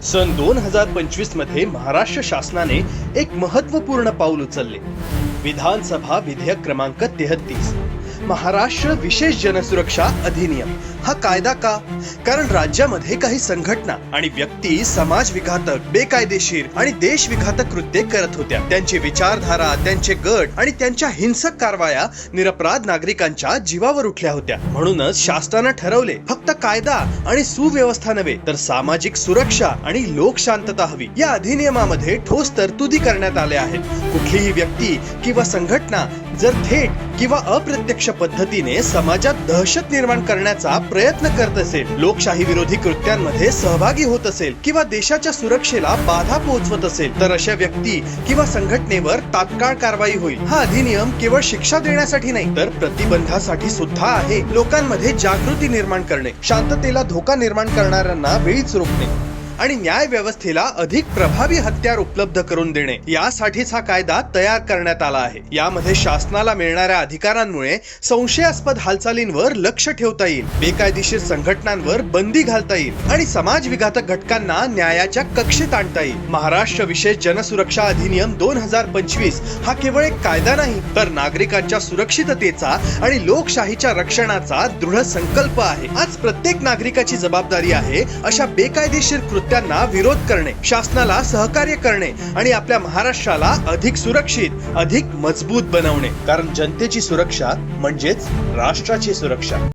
सन 2025 मध्ये महाराष्ट्र शासनाने एक महत्त्वपूर्ण पाऊल उचलले। विधानसभा विधेयक क्रमांक 33 महाराष्ट्र विशेष जनसुरक्षा अधिनियम हा कायदा का? कारण राज्यामध्ये काही संघटना आणि व्यक्ती समाज विघातक, बेकायदेशीर आणि देश विघातक कृत्ये करत होत्या। त्यांची विचारधारा, त्यांचे गट आणि त्यांच्या हिंसक कारवाया निरपराध नागरिकांच्या जीवावर उठल्या होत्या। म्हणूनच शासनाने ठरवले, फक्त कायदा आणि सुव्यवस्था नव्हे तर सामाजिक सुरक्षा आणि लोकशांतता हवी। या अधिनियमामध्ये ठोस तरतुदी करण्यात आल्या आहेत। कुठलीही व्यक्ती किंवा संघटना जर थेट किंवा अप्रत्यक्ष पद्धतीने समाजात दहशत निर्माण करण्याचा प्रयत्न करत असेल, लोकशाही विरोधी कृत्यांमध्ये सहभागी होत असेल किंवा देशाच्या सुरक्षेला बाधा पोहोचवत असेल तर अशा व्यक्ती किंवा संघटनेवर तात्काळ कारवाई होईल। हा अधिनियम केवळ शिक्षा देण्यासाठी नाही तर प्रतिबंधासाठी सुद्धा आहे। लोकांमध्ये जागृती निर्माण करणे, शांततेला धोका निर्माण करणाऱ्यांना वेळीच रोखणे आणि न्याय व्यवस्थेला अधिक प्रभावी हत्यार उपलब्ध करून देणे यासाठीच हा कायदा तयार करण्यात आला आहे। यामध्ये शासनाला मिळणाऱ्या अधिकारांमुळे संशयास्पद हालचालींवर लक्ष ठेवता येईल, बेकायदेशीर संघटनांवर बंदी घालता येईल आणि समाज विघातक घटकांना न्यायाच्या कक्षेत आणता येईल। महाराष्ट्र विशेष जनसुरक्षा अधिनियम 2025 हा केवळ एक कायदा नाही तर नागरिकांच्या सुरक्षिततेचा आणि लोकशाहीच्या रक्षणाचा दृढ संकल्प आहे। आज प्रत्येक नागरिकाची जबाबदारी आहे अशा बेकायदेशीर त्यांना विरोध करणे, शासनाला सहकार्य करणे आणि आपल्या महाराष्ट्राला अधिक सुरक्षित, अधिक मजबूत बनवणे। कारण जनतेची सुरक्षा म्हणजेच राष्ट्राची सुरक्षा।